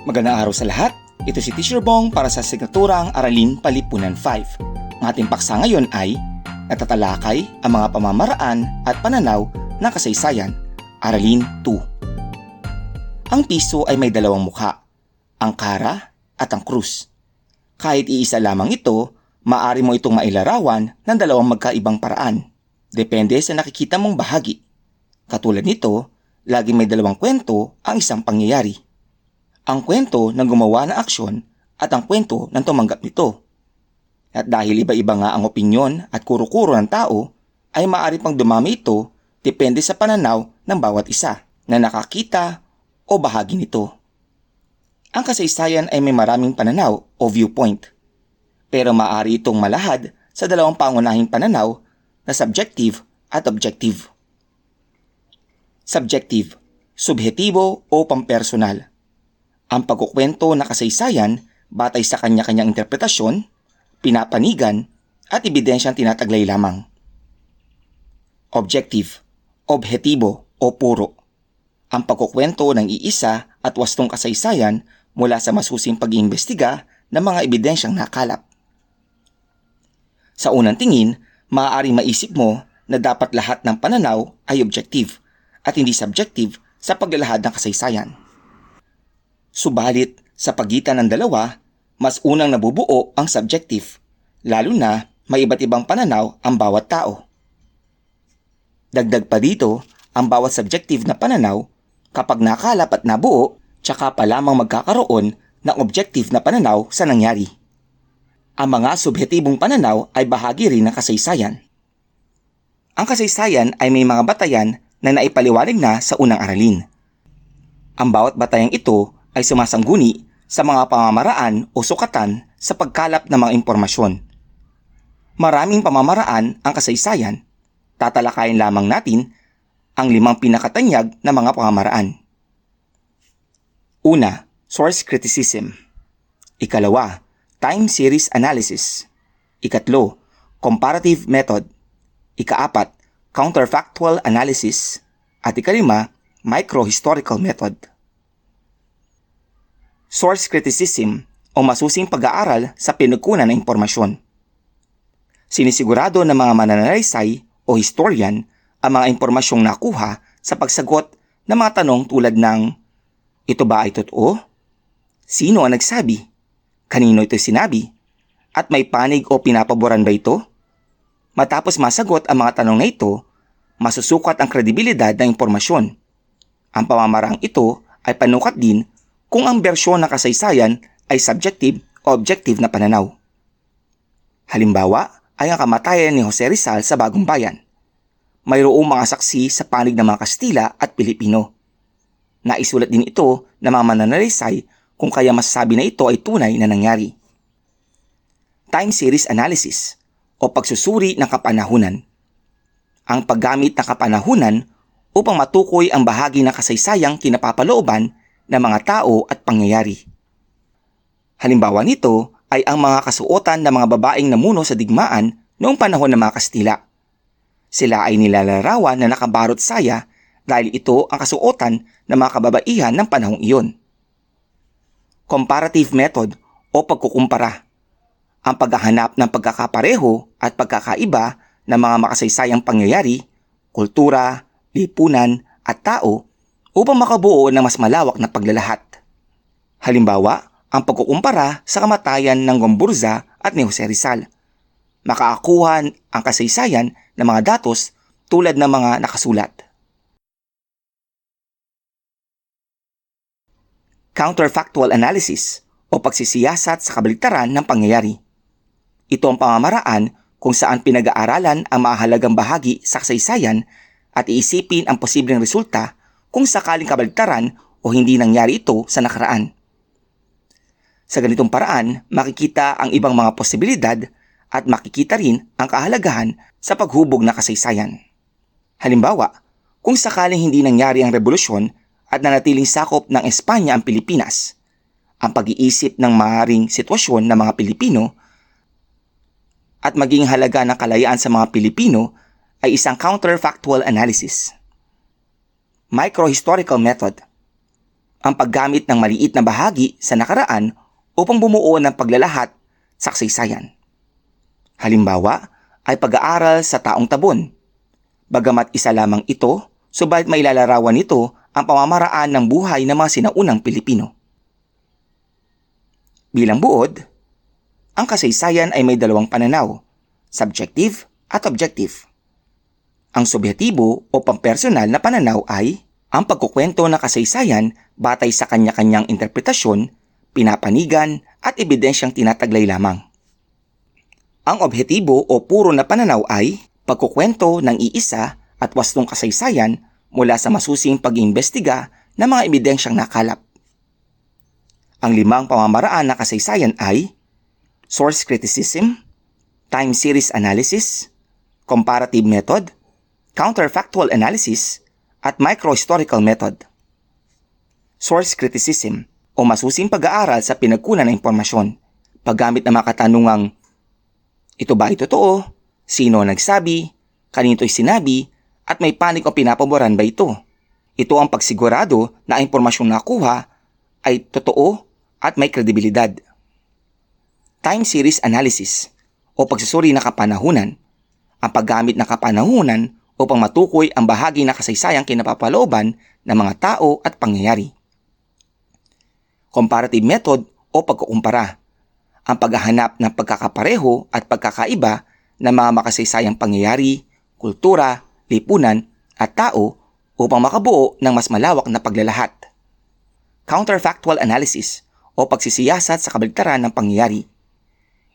Magandang araw sa lahat. Ito si Teacher Bong para sa Asignaturang Aralin Palipunan 5. Ang ating paksa ngayon ay natatalakay ang mga pamamaraan at pananaw ng kasaysayan. Aralin 2. Ang piso ay may dalawang mukha, ang kara at ang krus. Kahit iisa lamang ito, maaari mo itong mailarawan ng dalawang magkaibang paraan. Depende sa nakikita mong bahagi. Katulad nito, laging may dalawang kwento ang isang pangyayari. Ang kwento ng gumawa ng aksyon at ang kwento ng tumanggap nito. At dahil iba-iba nga ang opinyon at kuro-kuro ng tao, ay maaari pang dumami ito depende sa pananaw ng bawat isa na nakakita o bahagi nito. Ang kasaysayan ay may maraming pananaw o viewpoint, pero maaari itong malahad sa dalawang pangunahing pananaw na subjective at objective. Subjective, subjektibo o pampersonal. Ang pagkukwento na kasaysayan batay sa kanya-kanyang interpretasyon, pinapanigan at ebidensyang tinataglay lamang. Objective, objektibo o puro. Ang pagkukwento ng iisa at wastong kasaysayan mula sa masusing pag-iimbestiga ng mga ebidensyang nakalap. Sa unang tingin, maaaring maisip mo na dapat lahat ng pananaw ay objective at hindi subjective sa paglalahad ng kasaysayan. Subalit, sa pagitan ng dalawa, mas unang nabubuo ang subjective, lalo na may iba't ibang pananaw ang bawat tao. Dagdag pa dito, ang bawat subjective na pananaw, kapag nakalap at nabuo, tsaka pa lamang magkakaroon ng objective na pananaw sa nangyari. Ang mga subjektibong pananaw ay bahagi rin ng kasaysayan. Ang kasaysayan ay may mga batayan na naipaliwanag na sa unang aralin. Ang bawat batayang ito ay sumasangguni sa mga pamamaraan o sukatan sa pagkalap ng mga impormasyon. Maraming pamamaraan ang kasaysayan. Tatalakayin lamang natin ang 5 pinakatanyag na mga pamamaraan. Una, source criticism. Ikalawa, time series analysis. Ikatlo, comparative method. Ikaapat, counterfactual analysis. At ikalima, microhistorical method. Source criticism o masusing pag-aaral sa pinagkunan ng impormasyon. Sinisigurado ng mga mananalaysay o historian ang mga impormasyong nakuha sa pagsagot ng mga tanong tulad ng ito ba ay totoo? Sino ang nagsabi? Kanino ito sinabi? At may panig o pinapaboran ba ito? Matapos masagot ang mga tanong na ito, masusukat ang kredibilidad ng impormasyon. Ang pamamaraang ito ay panukat din kung ang bersyon ng kasaysayan ay subjective o objective na pananaw. Halimbawa ay ang kamatayan ni Jose Rizal sa Bagong Bayan. Mayroong mga saksi sa panig ng mga Kastila at Pilipino. Naisulat din ito ng mga mananalaysay kung kaya masasabi na ito ay tunay na nangyari. Time series analysis o pagsusuri ng kapanahunan. Ang paggamit ng kapanahunan upang matukoy ang bahagi ng kasaysayang kinapapalooban ng mga tao at pangyayari. Halimbawa nito ay ang mga kasuotan ng mga babaeng namuno sa digmaan noong panahon ng mga Kastila. Sila ay nilalarawan na nakabarot saya dahil ito ang kasuotan ng mga kababaihan ng panahong iyon. Comparative method o pagkukumpara. Ang paghahanap ng pagkakapareho at pagkakaiba ng mga makasaysayang pangyayari, kultura, lipunan at tao upang makabuo ng mas malawak na paglalahat. Halimbawa, ang pagkukumpara sa kamatayan ng Gomburza at ni Jose Rizal. Makaakuha ang kasaysayan ng mga datos tulad ng mga nakasulat. Counterfactual analysis o pagsisiyasat sa kabaligtaran ng pangyayari. Ito ang pamamaraan kung saan pinag-aaralan ang mahalagang bahagi sa kasaysayan at iisipin ang posibleng resulta kung sakaling kabaligtaran o hindi nangyari ito sa nakaraan. Sa ganitong paraan, makikita ang ibang mga posibilidad at makikita rin ang kahalagahan sa paghubog na kasaysayan. Halimbawa, kung sakaling hindi nangyari ang revolusyon at nanatiling sakop ng Espanya ang Pilipinas, ang pag-iisip ng maaaring sitwasyon ng mga Pilipino at maging halaga ng kalayaan sa mga Pilipino ay isang counterfactual analysis. Microhistorical method. ang paggamit ng maliit na bahagi sa nakaraan upang bumuo ng paglalahat sa kasaysayan. Halimbawa ay pag-aaral sa taong tabon. Bagamat isa lamang ito, subalit may lalarawan nito ang pamamaraan ng buhay ng mga sinaunang Pilipino. Bilang buod, ang kasaysayan ay may dalawang pananaw, subjective at objective. Ang subyektibo o pampersonal na pananaw ay ang pagkukwento ng kasaysayan batay sa kanya-kanyang interpretasyon, pinapanigan at ebidensyang tinataglay lamang. Ang objektibo o puro na pananaw ay pagkukwento ng iisa at wastong kasaysayan mula sa masusing pag-iimbestiga ng mga ebidensyang nakalap. Ang 5 pamamaraan ng kasaysayan ay source criticism, time series analysis, comparative method, counterfactual analysis, at microhistorical method. Source criticism o masusing pag-aaral sa pinagkunan ng impormasyon, paggamit ng mga katanungang ito ba ay totoo, sino ang nagsabi, kanino ito'y sinabi, at may panig o pinapaboran ba ito. Ito ang pagsigurado na ang impormasyong nakuha ay totoo at may kredibilidad. Time series analysis o pagsusuri ng kapanahunan, ang paggamit ng kapanahunan upang matukoy ang bahagi ng kasaysayang kinapapalooban ng mga tao at pangyayari. Comparative method o pagkukumpara, ang paghahanap ng pagkakapareho at pagkakaiba ng mga makasaysayang pangyayari, kultura, lipunan at tao upang makabuo ng mas malawak na paglalahat. Counterfactual analysis o pagsisiyasat sa kabaligtaran ng pangyayari.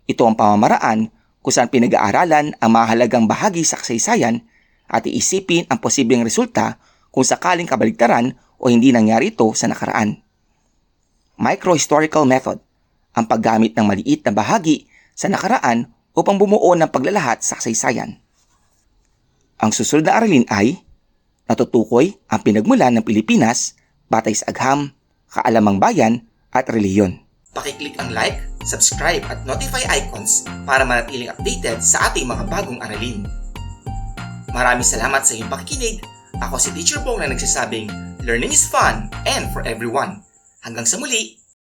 Ito ang pamamaraan kung saan pinag-aaralan ang mahalagang bahagi sa kasaysayan at iisipin ang posibleng resulta kung sakaling kabaligtaran o hindi nangyari ito sa nakaraan. Microhistorical method, ang paggamit ng maliit na bahagi sa nakaraan upang bumuo ng paglalahat sa kasaysayan. Ang susunod na aralin ay natutukoy ang pinagmulan ng Pilipinas batay sa agham, kaalamang bayan at relihiyon. Pakiclick ang like, subscribe at notify icons para manatiling updated sa ating mga bagong aralin. Maraming salamat sa iyong pakikinig. Ako si Teacher Bong na nagsasabing, learning is fun and for everyone. Hanggang sa muli!